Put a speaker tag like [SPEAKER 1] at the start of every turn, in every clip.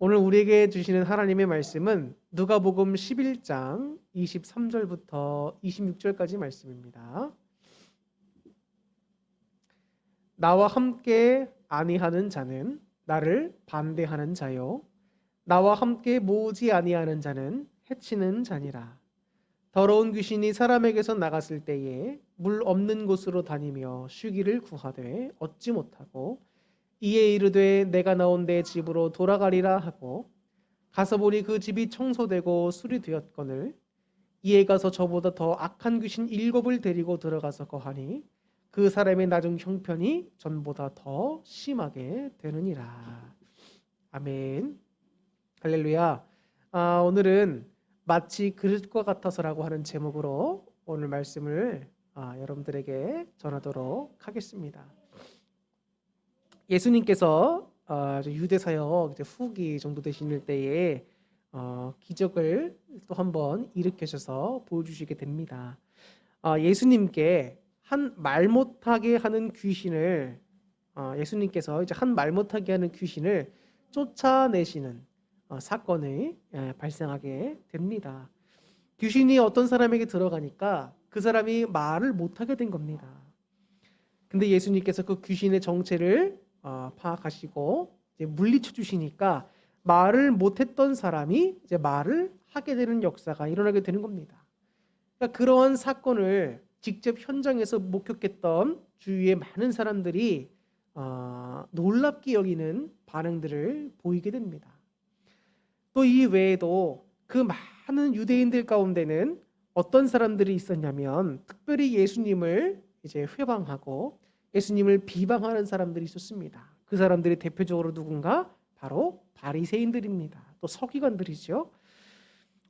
[SPEAKER 1] 오늘 우리에게 주시는 하나님의 말씀은 누가복음 11장 23절부터 26절까지 말씀입니다. 나와 함께 아니하는 자는 나를 반대하는 자요, 나와 함께 모으지 아니하는 자는 해치는 자니라. 더러운 귀신이 사람에게서 나갔을 때에 물 없는 곳으로 다니며 쉬기를 구하되 얻지 못하고 이에 이르되 내가 나온 내 집으로 돌아가리라 하고 가서 보니 그 집이 청소되고 수리되었거늘 이에 가서 저보다 더 악한 귀신 7을 데리고 들어가서 거하니 그 사람의 나중 형편이 전보다 더 심하게 되느니라. 아멘. 할렐루야. 오늘은 마치 그릇과 같아서라고 하는 제목으로 오늘 말씀을 여러분들에게 전하도록 하겠습니다. 예수님께서 유대 사역 후기 정도 되실 때에 기적을 또 한번 일으키셔서 보여주시게 됩니다. 예수님께 한 말 못하게 하는 귀신을 예수님께서 이제 한 말 못하게 하는 귀신을 쫓아내시는 사건이 발생하게 됩니다. 귀신이 어떤 사람에게 들어가니까 그 사람이 말을 못하게 된 겁니다. 근데 예수님께서 그 귀신의 정체를 파악하시고 이제 물리쳐 주시니까 말을 못했던 사람이 이제 말을 하게 되는 역사가 일어나게 되는 겁니다. 그러니까 그러한 사건을 직접 현장에서 목격했던 주위의 많은 사람들이 놀랍게 여기는 반응들을 보이게 됩니다. 또 이 외에도 그 많은 유대인들 가운데는 어떤 사람들이 있었냐면 특별히 예수님을 이제 회방하고 예수님을 비방하는 사람들이 있었습니다. 그 사람들이 대표적으로 누군가? 바로 바리새인들입니다. 또 서기관들이죠.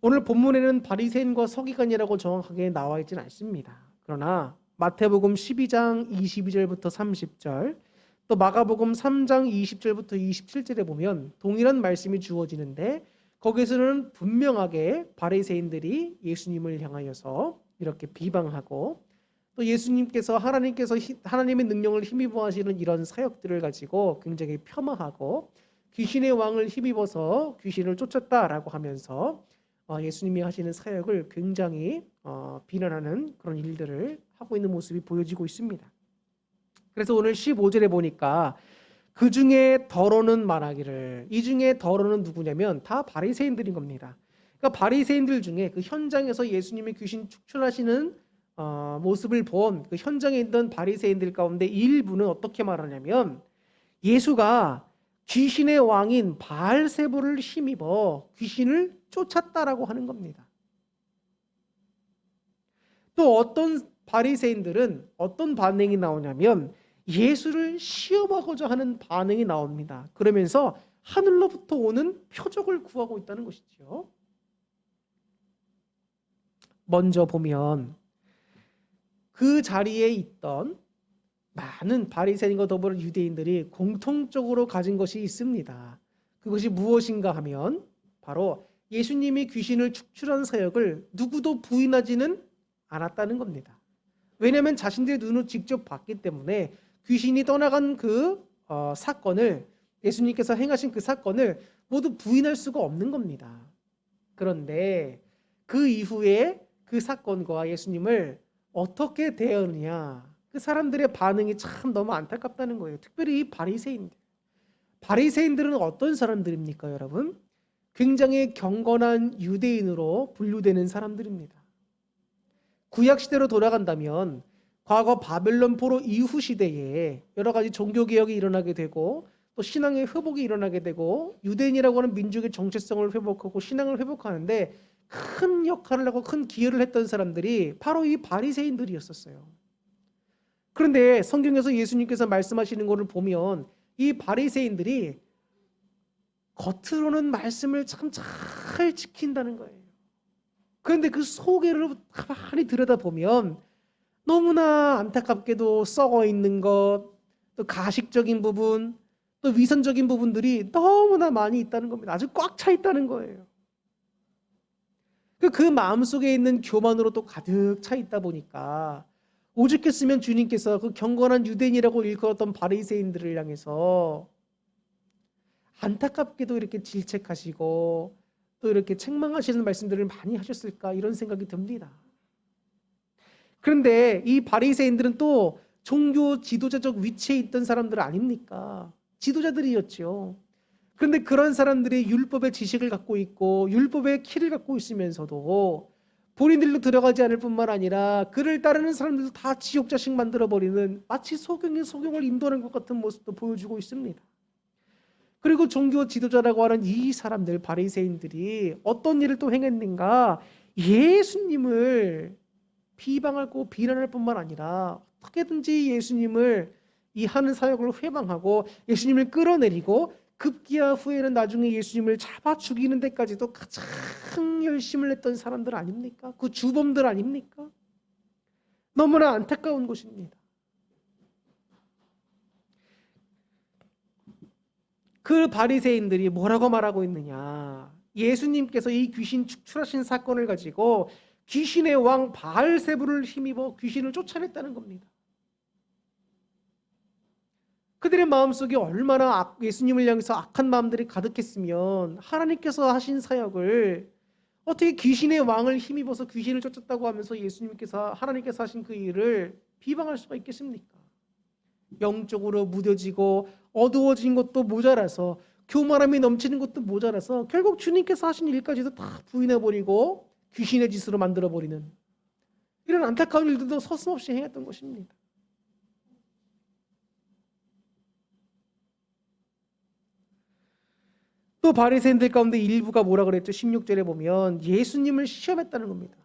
[SPEAKER 1] 오늘 본문에는 바리새인과 서기관이라고 정확하게 나와 있지는 않습니다. 그러나 마태복음 12장 22절부터 30절, 또 마가복음 3장 20절부터 27절에 보면 동일한 말씀이 주어지는데 거기서는 분명하게 바리새인들이 예수님을 향하여서 이렇게 비방하고 또 예수님께서 하나님의 능력을 힘입어 하시는 이런 사역들을 가지고 굉장히 폄하하고 귀신의 왕을 힘입어서 귀신을 쫓았다라고 하면서 예수님이 하시는 사역을 굉장히 비난하는 그런 일들을 하고 있는 모습이 보여지고 있습니다. 그래서 오늘 15절에 보니까 그 중에 더러는 말하기를, 이 중에 더러는 누구냐면 다 바리새인들인 겁니다. 그러니까 바리새인들 중에 그 현장에서 예수님이 귀신 축출하시는 모습을 본 그 현장에 있던 바리새인들 가운데 일부는 어떻게 말하냐면 예수가 귀신의 왕인 바알세불을 힘입어 귀신을 쫓았다라고 하는 겁니다. 또 어떤 바리새인들은 어떤 반응이 나오냐면 예수를 시험하고자 하는 반응이 나옵니다. 그러면서 하늘로부터 오는 표적을 구하고 있다는 것이죠. 먼저 보면 그 자리에 있던 많은 바리새인과 더불어 유대인들이 공통적으로 가진 것이 있습니다. 그것이 무엇인가 하면 바로 예수님이 귀신을 축출한 사역을 누구도 부인하지는 않았다는 겁니다. 왜냐하면 자신들의 눈으로 직접 봤기 때문에 귀신이 떠나간 그 사건을, 예수님께서 행하신 그 사건을 모두 부인할 수가 없는 겁니다. 그런데 그 이후에 그 사건과 예수님을 어떻게 대하느냐, 그 사람들의 반응이 참 너무 안타깝다는 거예요. 특별히 이 바리새인들. 바리새인들은 어떤 사람들입니까, 여러분? 굉장히 경건한 유대인으로 분류되는 사람들입니다. 구약 시대로 돌아간다면 과거 바벨론 포로 이후 시대에 여러 가지 종교 개혁이 일어나게 되고 또 신앙의 회복이 일어나게 되고 유대인이라고 하는 민족의 정체성을 회복하고 신앙을 회복하는데 큰 역할을 하고 큰 기여를 했던 사람들이 바로 이 바리새인들이었었어요. 그런데 성경에서 예수님께서 말씀하시는 것을 보면 이 바리새인들이 겉으로는 말씀을 참 잘 지킨다는 거예요. 그런데 그 속에를 가만히 들여다보면 너무나 안타깝게도 썩어 있는 것, 또 가식적인 부분, 또 위선적인 부분들이 너무나 많이 있다는 겁니다. 아주 꽉 차 있다는 거예요. 그 마음속에 있는 교만으로 또 가득 차 있다 보니까 오죽했으면 주님께서 그 경건한 유대인이라고 일컬었던 바리새인들을 향해서 안타깝게도 이렇게 질책하시고 또 이렇게 책망하시는 말씀들을 많이 하셨을까 이런 생각이 듭니다. 그런데 이 바리새인들은 또 종교 지도자적 위치에 있던 사람들 아닙니까? 지도자들이었죠. 그런데 그런 사람들이 율법의 지식을 갖고 있고 율법의 키를 갖고 있으면서도 본인들도 들어가지 않을 뿐만 아니라 그를 따르는 사람들도 다 지옥 자식 만들어버리는 마치 소경이 소경을 인도하는 것 같은 모습도 보여주고 있습니다. 그리고 종교 지도자라고 하는 이 사람들 바리새인들이 어떤 일을 또 행했는가? 예수님을 비방하고 비난할 뿐만 아니라 어떻게든지 예수님을 이 하는 사역을 회방하고 예수님을 끌어내리고 급기야 후에는 나중에 예수님을 잡아 죽이는 데까지도 가장 열심을 했던 사람들 아닙니까? 그 주범들 아닙니까? 너무나 안타까운 것입니다. 그 바리새인들이 뭐라고 말하고 있느냐? 예수님께서 이 귀신 축출하신 사건을 가지고 귀신의 왕 바알세불을 힘입어 귀신을 쫓아냈다는 겁니다. 그들의 마음속에 얼마나 예수님을 향해서 악한 마음들이 가득했으면 하나님께서 하신 사역을 어떻게 귀신의 왕을 힘입어서 귀신을 쫓았다고 하면서 하나님께서 하신 그 일을 비방할 수가 있겠습니까? 영적으로 무뎌지고 어두워진 것도 모자라서 교만함이 넘치는 것도 모자라서 결국 주님께서 하신 일까지도 다 부인해버리고 귀신의 짓으로 만들어버리는 이런 안타까운 일들도 서슴없이 행했던 것입니다. 또 바리새인들 가운데 일부가 뭐라 그랬죠? 16절에 보면 예수님을 시험했다는 겁니다.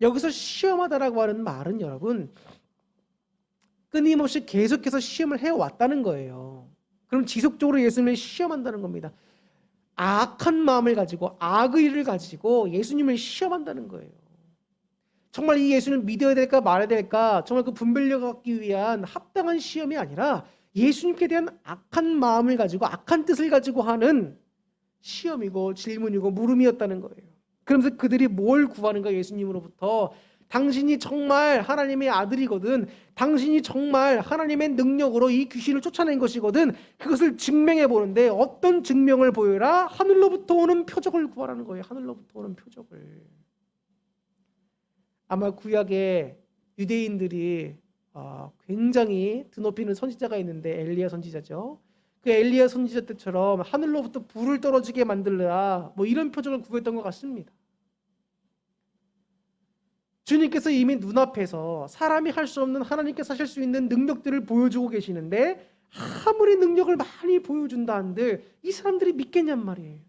[SPEAKER 1] 여기서 시험하다라고 하는 말은 여러분 끊임없이 계속해서 시험을 해왔다는 거예요. 그럼 지속적으로 예수님을 시험한다는 겁니다. 악한 마음을 가지고 악의 일을 가지고 예수님을 시험한다는 거예요. 정말 이 예수님을 믿어야 될까 말아야 될까 정말 그 분별력을 갖기 위한 합당한 시험이 아니라 예수님께 대한 악한 마음을 가지고 악한 뜻을 가지고 하는 시험이고 질문이고 물음이었다는 거예요. 그러면서 그들이 뭘 구하는가 예수님으로부터 당신이 정말 하나님의 아들이거든 당신이 정말 하나님의 능력으로 이 귀신을 쫓아낸 것이거든 그것을 증명해 보는데 어떤 증명을 보여라? 하늘로부터 오는 표적을 구하라는 거예요. 하늘로부터 오는 표적을. 아마 구약에 유대인들이 굉장히 드높이는 선지자가 있는데 엘리야 선지자죠. 그 엘리야 선지자 때처럼 하늘로부터 불을 떨어지게 만들라 뭐 이런 표적을 구했던 것 같습니다. 주님께서 이미 눈앞에서 사람이 할 수 없는 하나님께서 하실 수 있는 능력들을 보여주고 계시는데 아무리 능력을 많이 보여준다 한들 이 사람들이 믿겠냔 말이에요.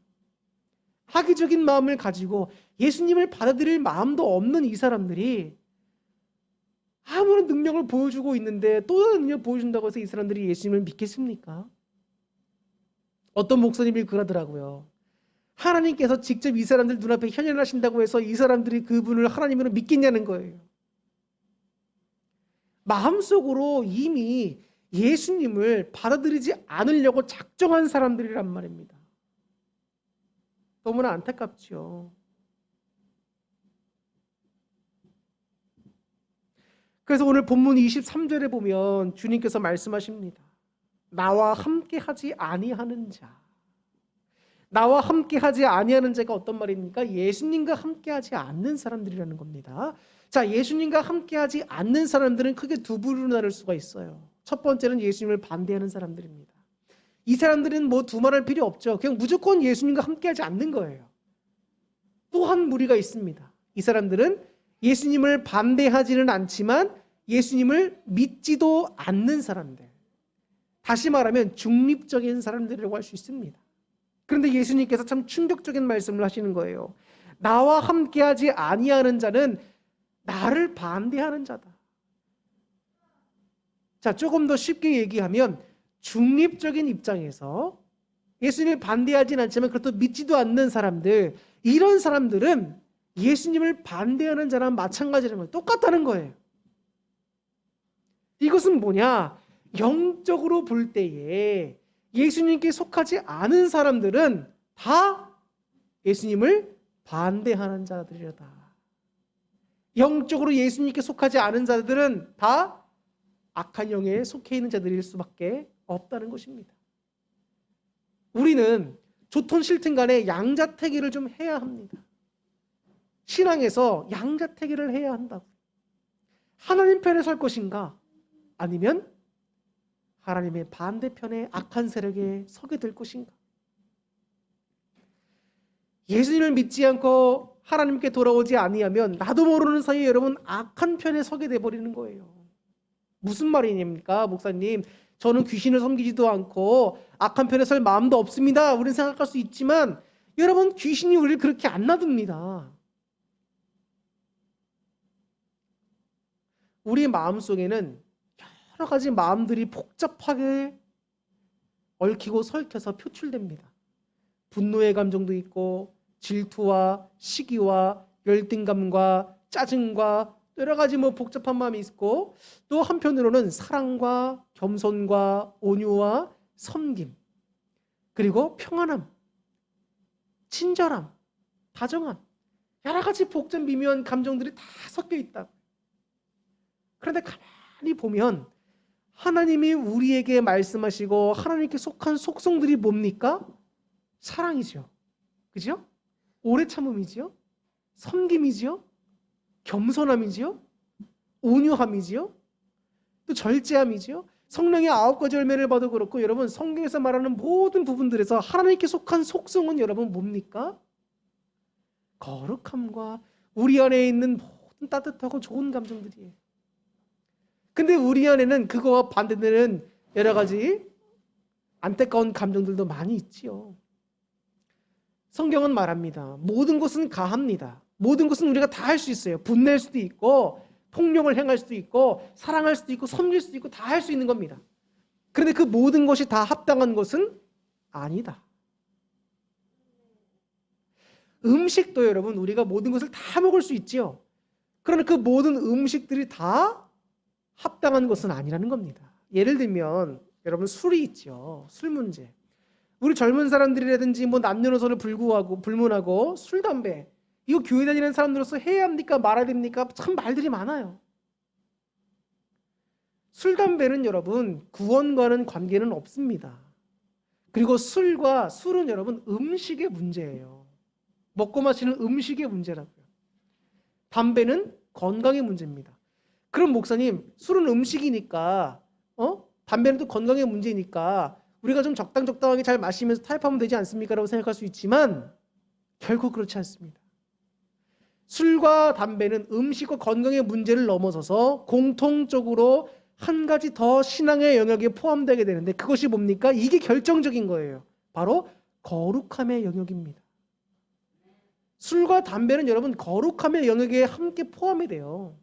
[SPEAKER 1] 학이적인 마음을 가지고 예수님을 받아들일 마음도 없는 이 사람들이 아무런 능력을 보여주고 있는데 또 다른 능력을 보여준다고 해서 이 사람들이 예수님을 믿겠습니까? 어떤 목사님이 그러더라고요. 하나님께서 직접 이 사람들 눈앞에 현현하신다고 해서 이 사람들이 그분을 하나님으로 믿겠냐는 거예요. 마음속으로 이미 예수님을 받아들이지 않으려고 작정한 사람들이란 말입니다. 너무나 안타깝죠. 그래서 오늘 본문 23절에 보면 주님께서 말씀하십니다. 나와 함께 하지 아니하는 자. 나와 함께 하지 아니하는 자가 어떤 말입니까? 예수님과 함께 하지 않는 사람들이라는 겁니다. 자, 예수님과 함께 하지 않는 사람들은 크게 두 부류로 나눌 수가 있어요. 첫 번째는 예수님을 반대하는 사람들입니다. 이 사람들은 뭐 두말할 필요 없죠. 그냥 무조건 예수님과 함께 하지 않는 거예요. 또 한 무리가 있습니다. 이 사람들은 예수님을 반대하지는 않지만 예수님을 믿지도 않는 사람들. 다시 말하면 중립적인 사람들이라고 할 수 있습니다. 그런데 예수님께서 참 충격적인 말씀을 하시는 거예요. 나와 함께하지 아니하는 자는 나를 반대하는 자다. 자, 조금 더 쉽게 얘기하면 중립적인 입장에서 예수님을 반대하진 않지만 그렇다고 믿지도 않는 사람들, 이런 사람들은 예수님을 반대하는 자랑 마찬가지라는 거예요. 똑같다는 거예요. 이것은 뭐냐? 영적으로 볼 때에 예수님께 속하지 않은 사람들은 다 예수님을 반대하는 자들이다. 영적으로 예수님께 속하지 않은 자들은 다 악한 영에 속해 있는 자들일 수밖에 없다는 것입니다. 우리는 좋든 싫든 간에 양자택일을 좀 해야 합니다. 신앙에서 양자택일을 해야 한다고. 하나님 편에 설 것인가? 아니면 하나님의 반대편에 악한 세력에 서게 될 것인가? 예수님을 믿지 않고 하나님께 돌아오지 아니하면 나도 모르는 사이에 여러분 악한 편에 서게 돼버리는 거예요. 무슨 말이냐입니까, 목사님? 저는 귀신을 섬기지도 않고 악한 편에 설 마음도 없습니다. 우리는 생각할 수 있지만 여러분, 귀신이 우리를 그렇게 안 놔둡니다. 우리 마음속에는 여러 가지 마음들이 복잡하게 얽히고 설켜서 표출됩니다. 분노의 감정도 있고 질투와 시기와 열등감과 짜증과 여러 가지 복잡한 마음이 있고, 또 한편으로는 사랑과 겸손과 온유와 섬김, 그리고 평안함, 친절함, 다정함, 여러 가지 복잡 미묘한 감정들이 다 섞여 있다. 그런데 가만히 보면 하나님이 우리에게 말씀하시고 하나님께 속한 속성들이 뭡니까? 사랑이죠. 그죠? 오래 참음이죠. 섬김이죠. 겸손함이지요, 온유함이지요, 또 절제함이지요. 성령의 9가지 열매를 봐도 그렇고, 여러분 성경에서 말하는 모든 부분들에서 하나님께 속한 속성은 여러분 뭡니까? 거룩함과 우리 안에 있는 모든 따뜻하고 좋은 감정들이에요. 근데 우리 안에는 그거와 반대되는 여러 가지 안타까운 감정들도 많이 있지요. 성경은 말합니다. 모든 것은 가합니다. 모든 것은 우리가 다 할 수 있어요. 분낼 수도 있고 폭력을 행할 수도 있고 사랑할 수도 있고 섬길 수도 있고 다 할 수 있는 겁니다. 그런데 그 모든 것이 다 합당한 것은 아니다. 음식도 여러분 우리가 모든 것을 다 먹을 수 있지요. 그러나 그 모든 음식들이 다 합당한 것은 아니라는 겁니다. 예를 들면 여러분 술이 있죠. 술 문제. 우리 젊은 사람들이라든지 남녀노소를 불문하고 술, 담배, 이거 교회 다니는 사람들로서 해야 합니까? 말아야 됩니까? 참 말들이 많아요. 술, 담배는 여러분 구원과는 관계는 없습니다. 그리고 술은 여러분 음식의 문제예요. 먹고 마시는 음식의 문제라고요. 담배는 건강의 문제입니다. 그럼 목사님, 술은 음식이니까 담배는 또 건강의 문제니까 우리가 좀 적당하게 잘 마시면서 타협하면 되지 않습니까? 라고 생각할 수 있지만 결코 그렇지 않습니다. 술과 담배는 음식과 건강의 문제를 넘어서서 공통적으로 한 가지 더 신앙의 영역에 포함되게 되는데, 그것이 뭡니까? 이게 결정적인 거예요. 바로 거룩함의 영역입니다. 술과 담배는 여러분 거룩함의 영역에 함께 포함이 돼요.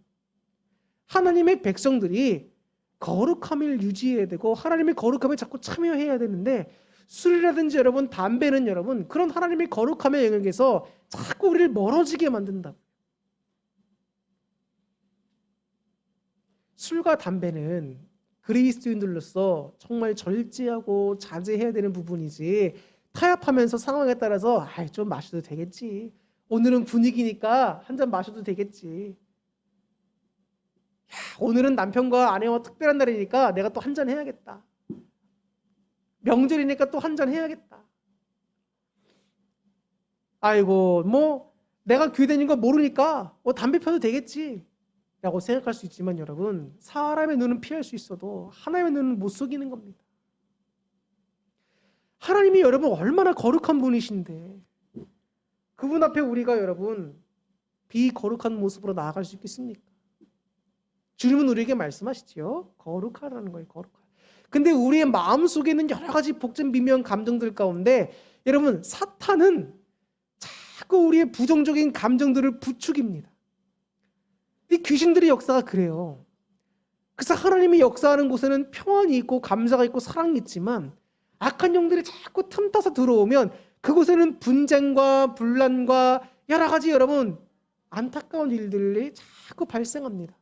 [SPEAKER 1] 하나님의 백성들이 거룩함을 유지해야 되고 하나님의 거룩함에 자꾸 참여해야 되는데, 술이라든지 여러분 담배는 여러분 그런 하나님의 거룩함의 영역에서 자꾸 우리를 멀어지게 만든다. 술과 담배는 그리스도인들로서 정말 절제하고 자제해야 되는 부분이지, 타협하면서 상황에 따라서 좀 마셔도 되겠지, 오늘은 분위기니까 한 잔 마셔도 되겠지, 오늘은 남편과 아내와 특별한 날이니까 내가 또 한 잔 해야겠다, 명절이니까 또 한 잔 해야겠다, 아이고 내가 교회 다니는 거 모르니까 담배 펴도 되겠지 라고 생각할 수 있지만, 여러분 사람의 눈은 피할 수 있어도 하나님의 눈은 못 속이는 겁니다. 하나님이 여러분 얼마나 거룩한 분이신데 그분 앞에 우리가 여러분 비거룩한 모습으로 나아갈 수 있겠습니까? 주님은 우리에게 말씀하시지요. 거룩하라는 거예요. 거룩하. 근데 우리의 마음속에는 여러 가지 복잡 미묘한 감정들 가운데 여러분 사탄은 자꾸 우리의 부정적인 감정들을 부추깁니다. 이 귀신들의 역사가 그래요. 그래서 하나님이 역사하는 곳에는 평안이 있고 감사가 있고 사랑이 있지만, 악한 영들이 자꾸 틈타서 들어오면 그곳에는 분쟁과 분란과 여러 가지 여러분 안타까운 일들이 자꾸 발생합니다.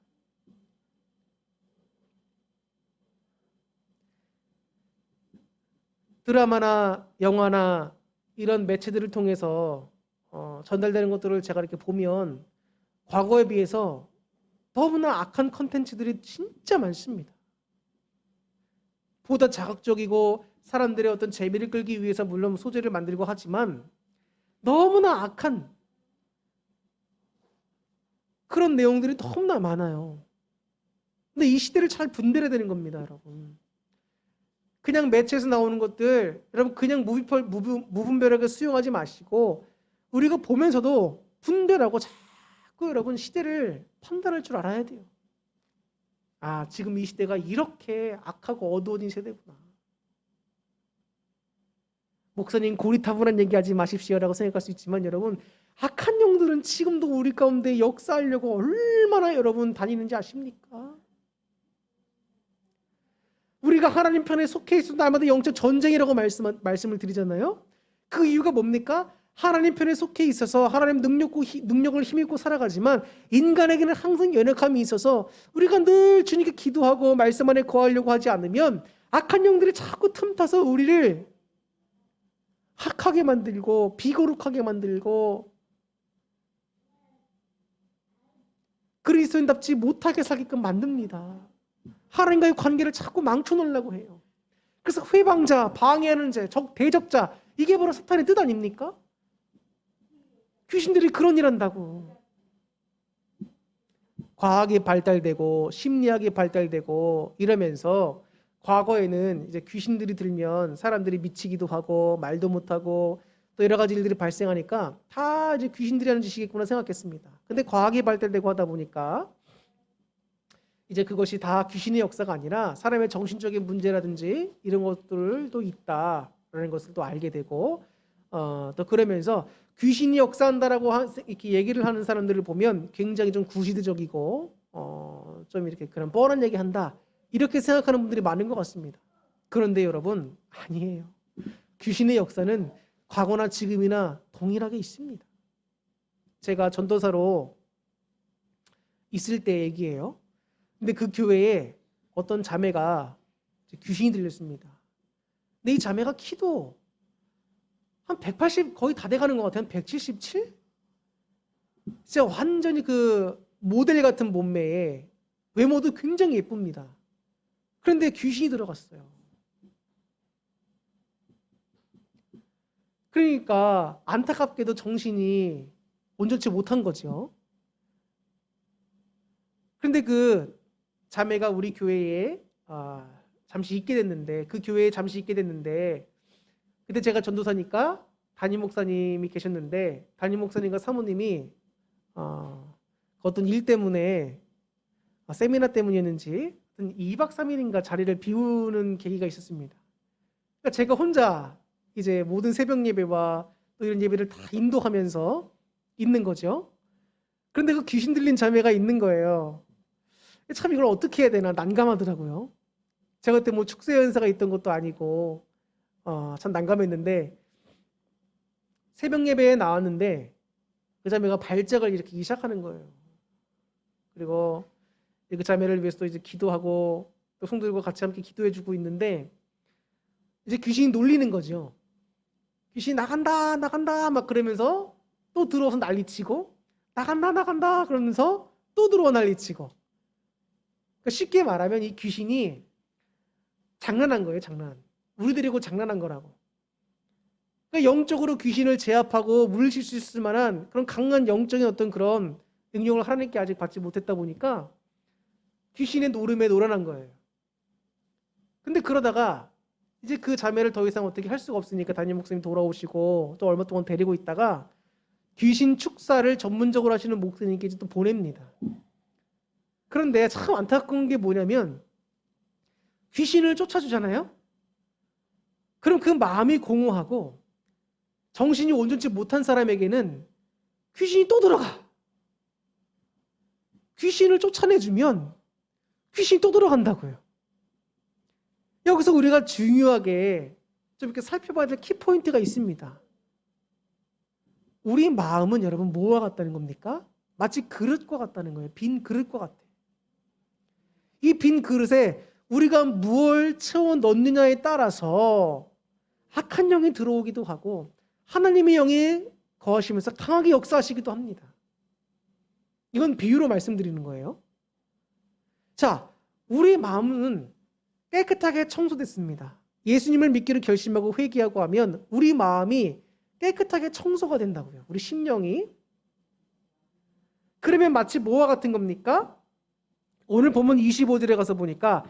[SPEAKER 1] 드라마나 영화나 이런 매체들을 통해서 전달되는 것들을 제가 이렇게 보면 과거에 비해서 너무나 악한 컨텐츠들이 진짜 많습니다. 보다 자극적이고 사람들의 어떤 재미를 끌기 위해서 물론 소재를 만들고 하지만 너무나 악한 그런 내용들이 너무나 많아요. 근데 이 시대를 잘 분별해야 되는 겁니다, 여러분. 그냥 매체에서 나오는 것들 여러분 그냥 무분별하게 수용하지 마시고 우리가 보면서도 분별하고 자꾸 여러분 시대를 판단할 줄 알아야 돼요. 아, 지금 이 시대가 이렇게 악하고 어두워진 세대구나. 목사님 고리타분한 얘기하지 마십시오라고 생각할 수 있지만 여러분 악한 영들은 지금도 우리 가운데 역사하려고 얼마나 여러분 다니는지 아십니까? 우리가 하나님 편에 속해 있어도 날마다 영적 전쟁이라고 말씀을 드리잖아요. 그 이유가 뭡니까? 하나님 편에 속해 있어서 하나님 능력을 힘입고 살아가지만 인간에게는 항상 연약함이 있어서 우리가 늘 주님께 기도하고 말씀 안에 거하려고 하지 않으면 악한 영들이 자꾸 틈타서 우리를 악하게 만들고 비거룩하게 만들고 그리스도인답지 못하게 살게끔 만듭니다. 하나님과의 관계를 자꾸 망쳐놓으려고 해요. 그래서 회방자, 방해하는 자, 대적자 이게 바로 사탄의 뜻 아닙니까? 귀신들이 그런 일 한다고. 과학이 발달되고 심리학이 발달되고 이러면서 과거에는 이제 귀신들이 들면 사람들이 미치기도 하고 말도 못하고 또 여러 가지 일들이 발생하니까 다 이제 귀신들이 하는 짓이겠구나 생각했습니다. 근데 과학이 발달되고 하다 보니까 이제 그것이 다 귀신의 역사가 아니라 사람의 정신적인 문제라든지 이런 것들도 있다라는 것을 또 알게 되고 또 그러면서 귀신이 역사한다라고 이렇게 얘기를 하는 사람들을 보면 굉장히 좀 구시대적이고 좀 이렇게 그런 뻔한 얘기한다 이렇게 생각하는 분들이 많은 것 같습니다. 그런데 여러분 아니에요. 귀신의 역사는 과거나 지금이나 동일하게 있습니다. 제가 전도사로 있을 때 얘기예요. 근데 그 교회에 어떤 자매가 귀신이 들렸습니다. 근데 이 자매가 키도 한 180 거의 다 돼가는 것 같아요. 한 177? 진짜 완전히 그 모델 같은 몸매에 외모도 굉장히 예쁩니다. 그런데 귀신이 들어갔어요. 그러니까 안타깝게도 정신이 온전치 못한 거죠. 그런데 그 자매가 우리 교회에 잠시 있게 됐는데 그 교회에 잠시 있게 됐는데 그때 제가 전도사니까 담임 목사님이 계셨는데 담임 목사님과 사모님이 어떤 일 때문에 세미나 때문이었는지 2박 3일인가 자리를 비우는 계기가 있었습니다. 그러니까 제가 혼자 이제 모든 새벽 예배와 또 이런 예배를 다 인도하면서 있는 거죠. 그런데 그 귀신 들린 자매가 있는 거예요. 참 이걸 어떻게 해야 되나 난감하더라고요. 제가 그때 뭐 축세 연사가 있던 것도 아니고 참 난감했는데 새벽 예배에 나왔는데 그 자매가 발작을 일으키기 시작하는 거예요. 그리고 그 자매를 위해서 또 이제 기도하고 또 성도들과 같이 함께 기도해주고 있는데 이제 귀신이 놀리는 거죠. 귀신이 나간다 나간다 막 그러면서 또 들어와서 난리치고 나간다 나간다 그러면서 또 들어와 난리치고 그러니까 쉽게 말하면 이 귀신이 장난한 거예요. 장난. 우리들이고 장난한 거라고. 그러니까 영적으로 귀신을 제압하고 물리칠 수 있을 만한 그런 강한 영적인 어떤 그런 능력을 하나님께 아직 받지 못했다 보니까 귀신의 노름에 놀아난 거예요. 근데 그러다가 이제 그 자매를 더 이상 어떻게 할 수가 없으니까 담임 목사님 돌아오시고 또 얼마 동안 데리고 있다가 귀신 축사를 전문적으로 하시는 목사님께 또 보냅니다. 그런데 참 안타까운 게 뭐냐면 귀신을 쫓아주잖아요. 그럼 그 마음이 공허하고 정신이 온전치 못한 사람에게는 귀신이 또 들어가. 귀신을 쫓아내주면 귀신이 또 들어간다고요. 여기서 우리가 중요하게 좀 이렇게 살펴봐야 될 키포인트가 있습니다. 우리 마음은 여러분 뭐와 같다는 겁니까? 마치 그릇과 같다는 거예요. 빈 그릇과 같아. 이 빈 그릇에 우리가 무엇을 채워 넣느냐에 따라서 악한 영이 들어오기도 하고 하나님의 영이 거하시면서 강하게 역사하시기도 합니다. 이건 비유로 말씀드리는 거예요. 자, 우리 마음은 깨끗하게 청소됐습니다. 예수님을 믿기로 결심하고 회개하고 하면 우리 마음이 깨끗하게 청소가 된다고요. 우리 심령이. 그러면 마치 뭐와 같은 겁니까? 오늘 본문 25절에 가서 보니까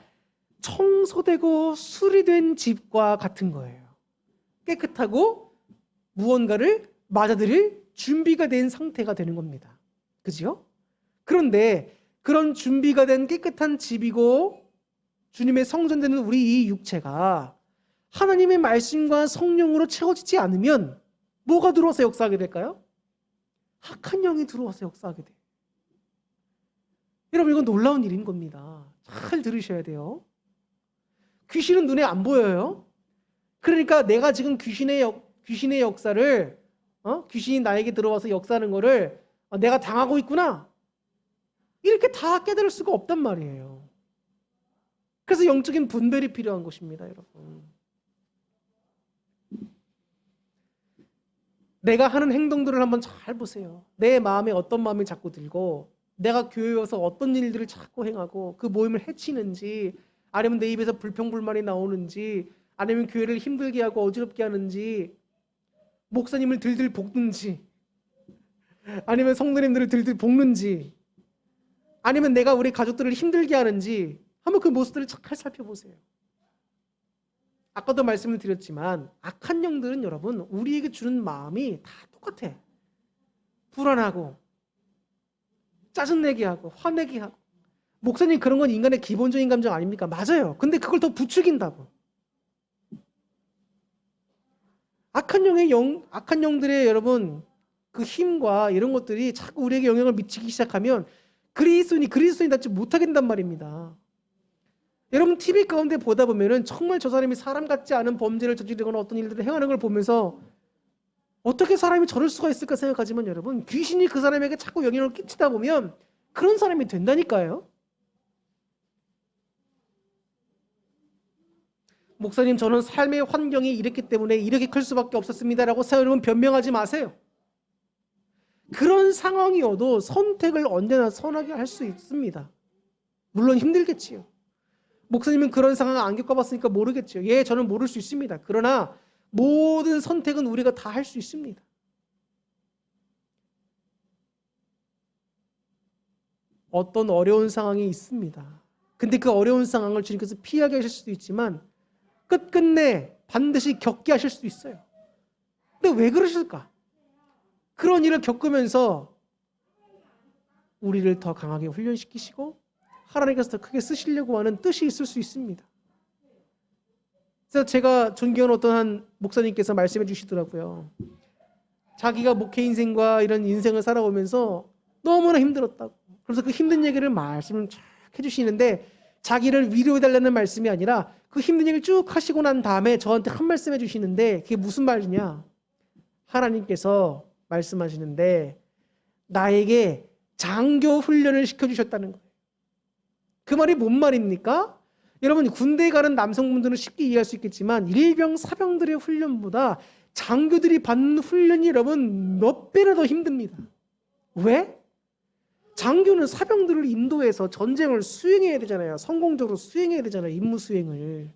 [SPEAKER 1] 청소되고 수리된 집과 같은 거예요. 깨끗하고 무언가를 맞아들일 준비가 된 상태가 되는 겁니다. 그죠? 그런데 그런 준비가 된 깨끗한 집이고 주님의 성전되는 우리 이 육체가 하나님의 말씀과 성령으로 채워지지 않으면 뭐가 들어와서 역사하게 될까요? 악한 영이 들어와서 역사하게 돼요. 여러분, 이건 놀라운 일인 겁니다. 잘 들으셔야 돼요. 귀신은 눈에 안 보여요. 그러니까 내가 지금 귀신의 역사를 귀신이 나에게 들어와서 역사하는 거를 내가 당하고 있구나, 이렇게 다 깨달을 수가 없단 말이에요. 그래서 영적인 분별이 필요한 것입니다, 여러분. 내가 하는 행동들을 한번 잘 보세요. 내 마음에 어떤 마음이 자꾸 들고, 내가 교회에 와서 어떤 일들을 자꾸 행하고 그 모임을 해치는지, 아니면 내 입에서 불평불만이 나오는지, 아니면 교회를 힘들게 하고 어지럽게 하는지, 목사님을 들들 볶는지, 아니면 성도님들을 들들 볶는지, 아니면 내가 우리 가족들을 힘들게 하는지, 한번 그 모습들을 잘 살펴보세요. 아까도 말씀을 드렸지만 악한 영들은 여러분 우리에게 주는 마음이 다 똑같아. 불안하고 짜증내게 하고 화내게 하고. 목사님, 그런 건 인간의 기본적인 감정 아닙니까? 맞아요. 근데 그걸 더 부추긴다고. 악한 영들의 여러분 그 힘과 이런 것들이 자꾸 우리에게 영향을 미치기 시작하면 그리스도인답지 못하게 된단 말입니다. 여러분, TV 가운데 보다 보면은 정말 저 사람이 사람 같지 않은 범죄를 저지르거나 어떤 일들을 행하는 걸 보면서 어떻게 사람이 저럴 수가 있을까 생각하지만, 여러분, 귀신이 그 사람에게 자꾸 영향을 끼치다 보면 그런 사람이 된다니까요. 목사님, 저는 삶의 환경이 이랬기 때문에 이렇게 클 수밖에 없었습니다라고 여러분 변명하지 마세요. 그런 상황이어도 선택을 언제나 선하게 할 수 있습니다. 물론 힘들겠지요. 목사님은 그런 상황 안 겪어봤으니까 모르겠죠. 예, 저는 모를 수 있습니다. 그러나 모든 선택은 우리가 다 할 수 있습니다. 어떤 어려운 상황이 있습니다. 근데 그 어려운 상황을 주님께서 피하게 하실 수도 있지만 끝끝내 반드시 겪게 하실 수도 있어요. 근데 왜 그러실까? 그런 일을 겪으면서 우리를 더 강하게 훈련시키시고 하나님께서 더 크게 쓰시려고 하는 뜻이 있을 수 있습니다. 그래서 제가 존경하는 어떤 한 목사님께서 말씀해 주시더라고요. 자기가 목회 인생과 이런 인생을 살아오면서 너무나 힘들었다고. 그래서 그 힘든 얘기를 말씀을 쫙 해주시는데, 자기를 위로해달라는 말씀이 아니라 그 힘든 얘기를 쭉 하시고 난 다음에 저한테 한 말씀 해주시는데, 그게 무슨 말이냐? 하나님께서 말씀하시는데 나에게 장교 훈련을 시켜주셨다는 거예요. 그 말이 뭔 말입니까? 여러분, 군대에 가는 남성분들은 쉽게 이해할 수 있겠지만 일병 사병들의 훈련보다 장교들이 받는 훈련이 여러분 몇 배나 더 힘듭니다. 왜? 장교는 사병들을 인도해서 전쟁을 수행해야 되잖아요. 성공적으로 수행해야 되잖아요. 임무 수행을.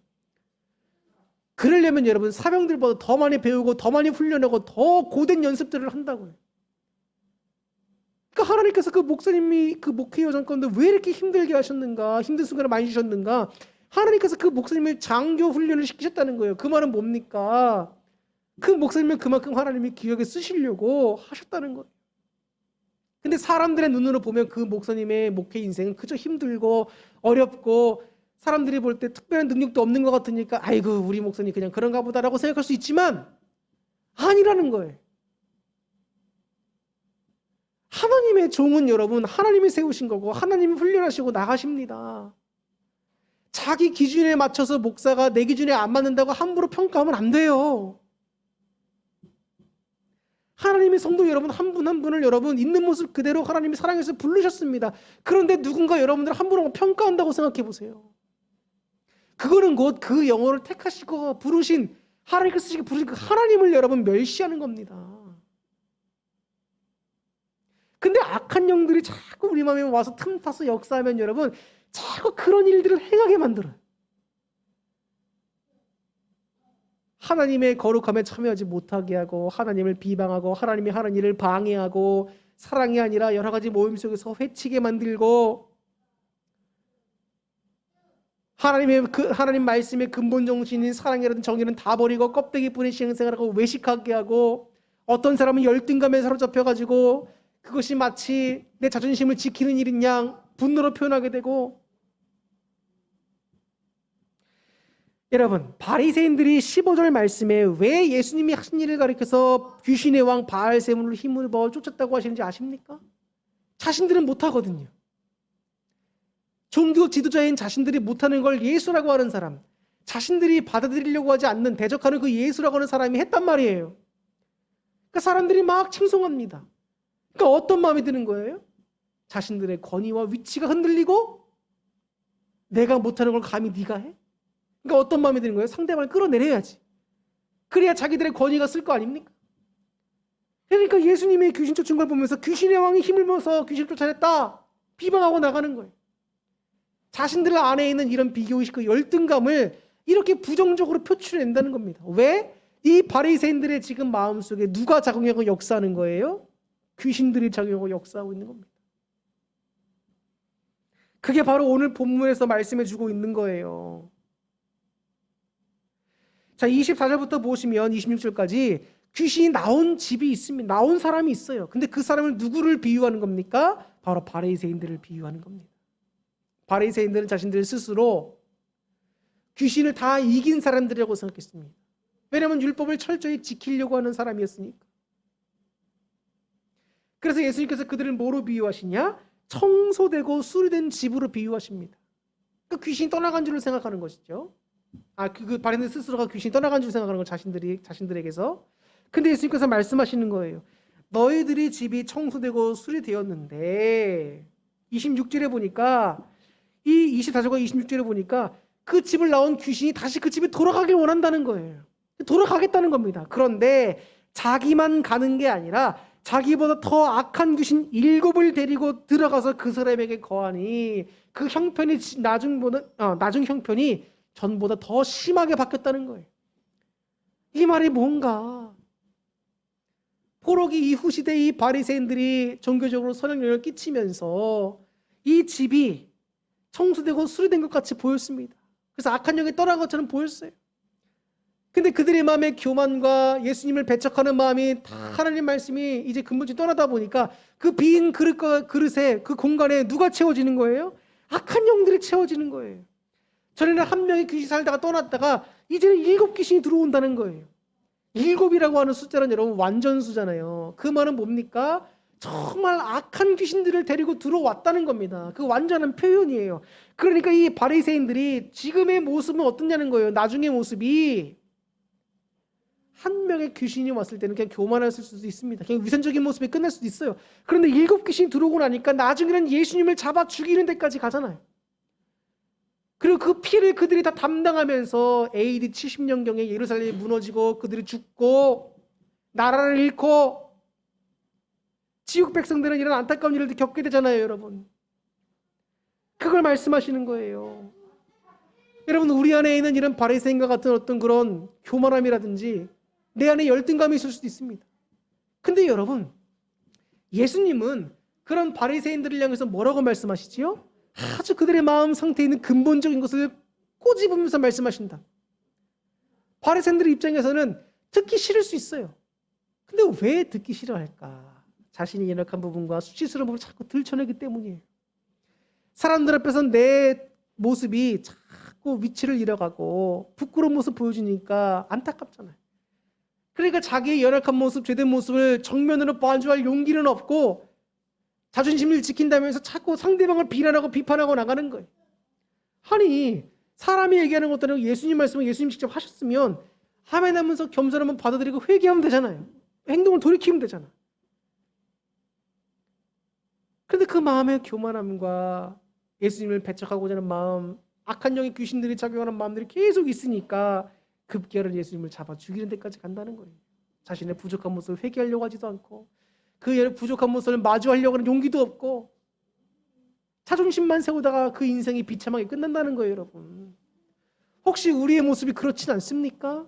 [SPEAKER 1] 그러려면 여러분 사병들보다 더 많이 배우고 더 많이 훈련하고 더 고된 연습들을 한다고요. 그러니까 하나님께서 그 목사님이 그 목회 여정 가운데 왜 이렇게 힘들게 하셨는가, 힘든 순간을 많이 주셨는가, 하나님께서 그 목사님을 장교 훈련을 시키셨다는 거예요. 그 말은 뭡니까? 그 목사님을 그만큼 하나님이 기억에 쓰시려고 하셨다는 거예요. 근데 사람들의 눈으로 보면 그 목사님의 목회 인생은 그저 힘들고 어렵고 사람들이 볼 때 특별한 능력도 없는 것 같으니까 아이고 우리 목사님 그냥 그런가 보다라고 생각할 수 있지만 아니라는 거예요. 하나님의 종은 여러분 하나님이 세우신 거고 하나님이 훈련하시고 나가십니다. 자기 기준에 맞춰서 목사가 내 기준에 안 맞는다고 함부로 평가하면 안 돼요. 하나님의 성도 여러분 한 분 한 분을 여러분 있는 모습 그대로 하나님이 사랑해서 부르셨습니다. 그런데 누군가 여러분들 함부로 평가한다고 생각해 보세요. 그거는 곧 그 영혼을 택하시고 부르신 하나님께서 쓰시고 부르신 그 하나님을 여러분 멸시하는 겁니다. 근데 악한 영들이 자꾸 우리 마음에 와서 틈타서 역사하면 여러분 자꾸 그런 일들을 행하게 만들어요. 하나님의 거룩함에 참여하지 못하게 하고 하나님을 비방하고 하나님이 하는 일을 방해하고 사랑이 아니라 여러 가지 모임 속에서 회치게 만들고 하나님 말씀의 근본 정신인 사랑이라든 정의는 다 버리고 껍데기뿐인 신앙생활하고 외식하게 하고 어떤 사람은 열등감에 사로잡혀가지고 그것이 마치 내 자존심을 지키는 일인 양 분노로 표현하게 되고 여러분 바리새인들이 15절 말씀에 왜 예수님이 하신 일을 가리켜서 귀신의 왕 바알세몬을 힘입어 쫓았다고 하시는지 아십니까? 자신들은 못하거든요. 종교 지도자인 자신들이 못하는 걸 예수라고 하는 사람, 자신들이 받아들이려고 하지 않는 대적하는 그 예수라고 하는 사람이 했단 말이에요. 그러니까 사람들이 막 칭송합니다. 그러니까 어떤 마음이 드는 거예요? 자신들의 권위와 위치가 흔들리고 내가 못하는 걸 감히 네가 해? 그러니까 어떤 마음이 드는 거예요? 상대방을 끌어내려야지. 그래야 자기들의 권위가 쓸 거 아닙니까? 그러니까 예수님이 귀신 쫓은 걸 보면서 귀신의 왕이 힘을 모아서 귀신을 쫓아냈다 비방하고 나가는 거예요. 자신들 안에 있는 이런 비교의식, 그 열등감을 이렇게 부정적으로 표출해낸다는 겁니다. 왜? 이 바리새인들의 지금 마음속에 누가 작용하고 역사하는 거예요? 귀신들이 작용하고 역사하고 있는 겁니다. 그게 바로 오늘 본문에서 말씀해주고 있는 거예요. 자, 24절부터 보시면 26절까지 귀신이 나온 집이 있습니다. 나온 사람이 있어요. 근데 그 사람을 누구를 비유하는 겁니까? 바로 바리새인들을 비유하는 겁니다. 바리새인들은 자신들 스스로 귀신을 다 이긴 사람들이라고 생각했습니다. 왜냐하면 율법을 철저히 지키려고 하는 사람이었으니까. 그래서 예수님께서 그들을 뭐로 비유하시냐? 청소되고 수리된 집으로 비유하십니다. 그 귀신이 떠나간 줄을 생각하는 것이죠. 그 바리새인들 스스로가 귀신이 떠나간 줄 생각하는 건 자신들에게서. 근데 예수님께서 말씀하시는 거예요. 너희들이 집이 청소되고 수리되었는데 26절에 보니까 이 24절과 26절에 보니까 그 집을 나온 귀신이 다시 그 집에 돌아가길 원한다는 거예요. 돌아가겠다는 겁니다. 그런데 자기만 가는 게 아니라 자기보다 더 악한 귀신 7을 데리고 들어가서 그 사람에게 거하니 그 형편이 나중 형편이 전보다 더 심하게 바뀌었다는 거예요. 이 말이 뭔가? 포로기 이후 시대 이 바리새인들이 종교적으로 선행력을 끼치면서 이 집이 청소되고 수리된 것 같이 보였습니다. 그래서 악한 영이 떠난 것처럼 보였어요. 근데 그들의 마음의 교만과 예수님을 배척하는 마음이 다 하나님 말씀이 이제 근본적으로 떠나다 보니까 그 빈 그릇에 그 공간에 누가 채워지는 거예요? 악한 영들이 채워지는 거예요. 전에는 한 명이 귀신 살다가 떠났다가 이제는 7 귀신이 들어온다는 거예요. 7이라고 하는 숫자는 여러분 완전수잖아요. 그 말은 뭡니까? 정말 악한 귀신들을 데리고 들어왔다는 겁니다. 그 완전한 표현이에요. 그러니까 이 바리새인들이 지금의 모습은 어떠냐는 거예요. 나중의 모습이 한 명의 귀신이 왔을 때는 그냥 교만했을 수도 있습니다. 그냥 위선적인 모습에 끝날 수도 있어요. 그런데 7 귀신이 들어오고 나니까 나중에는 예수님을 잡아 죽이는 데까지 가잖아요. 그리고 그 피를 그들이 다 담당하면서 AD 70년경에 예루살렘이 무너지고 그들이 죽고 나라를 잃고 지옥 백성들은 이런 안타까운 일을 겪게 되잖아요, 여러분. 그걸 말씀하시는 거예요. 여러분, 우리 안에 있는 이런 바리새인과 같은 어떤 그런 교만함이라든지 내 안에 열등감이 있을 수도 있습니다. 근데 여러분, 예수님은 그런 바리새인들을 향해서 뭐라고 말씀하시지요? 아주 그들의 마음 상태에 있는 근본적인 것을 꼬집으면서 말씀하신다. 바리새인들의 입장에서는 듣기 싫을 수 있어요. 근데 왜 듣기 싫어할까? 자신이 연약한 부분과 수치스러운 부분을 자꾸 들춰내기 때문이에요. 사람들 앞에서 내 모습이 자꾸 위치를 잃어가고 부끄러운 모습 보여주니까 안타깝잖아요. 그러니까 자기의 연약한 모습, 죄된 모습을 정면으로 마주할 용기는 없고 자존심을 지킨다면서 자꾸 상대방을 비난하고 비판하고 나가는 거예요. 아니, 사람이 얘기하는 것도 아니고 예수님 말씀을 예수님 직접 하셨으면 아멘 하면서 겸손하면 받아들이고 회개하면 되잖아요. 행동을 돌이키면 되잖아. 그런데 그 마음의 교만함과 예수님을 배척하고자 하는 마음, 악한 영의 귀신들이 작용하는 마음들이 계속 있으니까 급기야로 예수님을 잡아 죽이는 데까지 간다는 거예요. 자신의 부족한 모습을 회개하려고 하지도 않고 그 부족한 모습을 마주하려고 하는 용기도 없고 자존심만 세우다가 그 인생이 비참하게 끝난다는 거예요, 여러분. 혹시 우리의 모습이 그렇진 않습니까?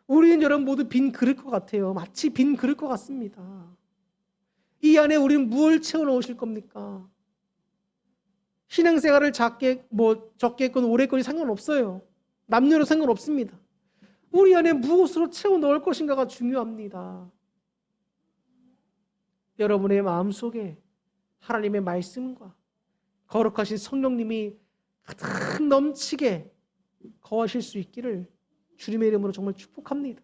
[SPEAKER 1] 우리는 여러분 모두 빈 그릇 것 같아요. 마치 빈 그릇 것 같습니다. 이 안에 우리는 무엇을 채워 넣으실 겁니까? 신앙생활을 적게 했건 오래 했건이 상관없어요. 남녀로 상관없습니다. 우리 안에 무엇으로 채워 넣을 것인가가 중요합니다. 여러분의 마음속에 하나님의 말씀과 거룩하신 성령님이 가득 넘치게 거하실 수 있기를 주님의 이름으로 정말 축복합니다.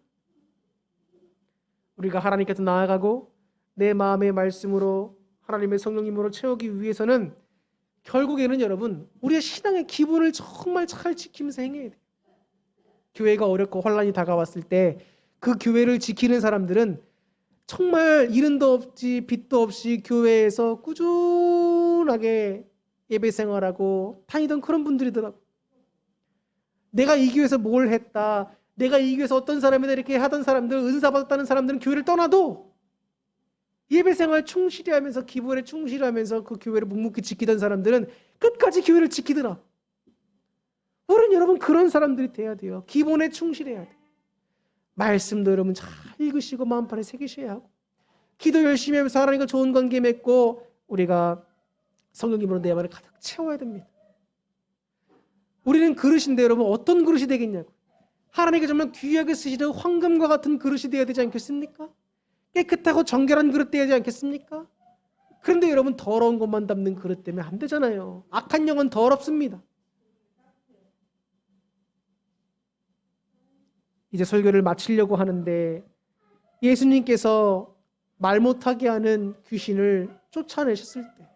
[SPEAKER 1] 우리가 하나님께서 나아가고 내 마음의 말씀으로 하나님의 성령님으로 채우기 위해서는 결국에는 여러분 우리의 신앙의 기본을 정말 잘 지키면서 행해야 돼요. 교회가 어렵고 혼란이 다가왔을 때 그 교회를 지키는 사람들은 정말 이른도 없이 빚도 없이 교회에서 꾸준하게 예배 생활하고 다니던 그런 분들이더라고요. 내가 이 교회에서 뭘 했다, 내가 이 교회에서 어떤 사람이다 이렇게 하던 사람들, 은사 받았다는 사람들은 교회를 떠나도 예배 생활 충실히 하면서 기본에 충실히 하면서 그 교회를 묵묵히 지키던 사람들은 끝까지 교회를 지키더라. 우리는 여러분 그런 사람들이 돼야 돼요. 기본에 충실해야 돼요. 말씀도 여러분 잘 읽으시고 마음판에 새기셔야 하고, 기도 열심히 하면서 하나님과 좋은 관계 맺고 우리가 성령님으로 내 마음을 가득 채워야 됩니다. 우리는 그릇인데 여러분 어떤 그릇이 되겠냐고. 하나님께 정말 귀하게 쓰시는 황금과 같은 그릇이 되어야 되지 않겠습니까? 깨끗하고 정결한 그릇 되어야 되지 않겠습니까? 그런데 여러분 더러운 것만 담는 그릇 때문에 안 되잖아요. 악한 영은 더럽습니다. 이제 설교를 마치려고 하는데 예수님께서 말 못하게 하는 귀신을 쫓아내셨을 때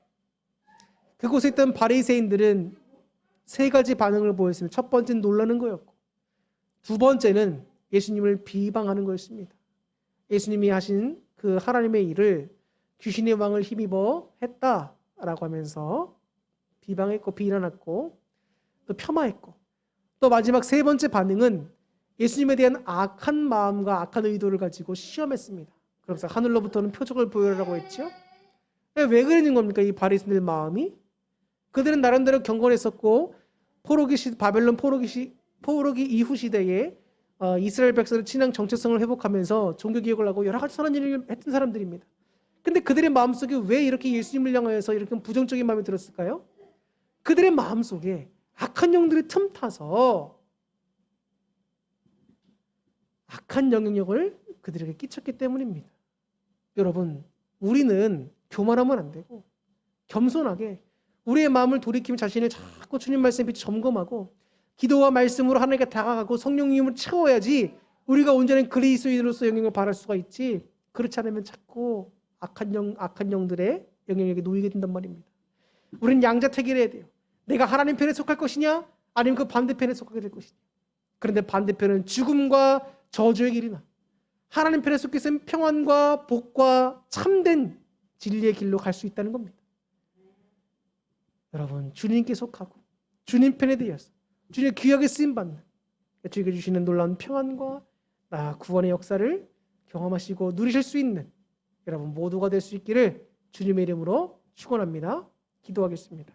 [SPEAKER 1] 그곳에 있던 바리새인들은 세 가지 반응을 보였습니다. 첫 번째는 놀라는 거였고, 두 번째는 예수님을 비방하는 거였습니다. 예수님이 하신 그 하나님의 일을 귀신의 왕을 힘입어 했다라고 하면서 비방했고 비난했고 또 폄하했고, 또 마지막 세 번째 반응은 예수님에 대한 악한 마음과 악한 의도를 가지고 시험했습니다. 그러면서 하늘로부터는 표적을 보여라고 했죠. 왜 그러는 겁니까? 이 바리새인들 마음이 그들은 나름대로 경건했었고 바벨론 포로기 이후 시대에 이스라엘 백성의 신앙 정체성을 회복하면서 종교 개혁을 하고 여러 가지 선한 일을 했던 사람들입니다. 근데 그들의 마음속에 왜 이렇게 예수님을 향하여서 이렇게 부정적인 마음이 들었을까요? 그들의 마음속에 악한 영들이 틈타서 악한 영향력을 그들에게 끼쳤기 때문입니다. 여러분, 우리는 교만하면 안 되고 겸손하게 우리의 마음을 돌이키며 자신을 자꾸 주님 말씀에 비춰 점검하고 기도와 말씀으로 하나님께 다가가고 성령님을 채워야지 우리가 온전한 그리스도인으로서 영향을 발할 수가 있지, 그렇지 않으면 자꾸 악한 영들의 영향력에 놓이게 된단 말입니다. 우리는 양자택일을 해야 돼요. 내가 하나님 편에 속할 것이냐 아니면 그 반대편에 속하게 될 것이냐. 그런데 반대편은 죽음과 저주의 길이나 하나님 편에 속해 있으면 평안과 복과 참된 진리의 길로 갈 수 있다는 겁니다. 여러분, 주님께 속하고 주님 편에 대해서 주님의 귀하게 쓰임받는 주님께 주시는 놀라운 평안과 구원의 역사를 경험하시고 누리실 수 있는 여러분 모두가 될 수 있기를 주님의 이름으로 축원합니다. 기도하겠습니다.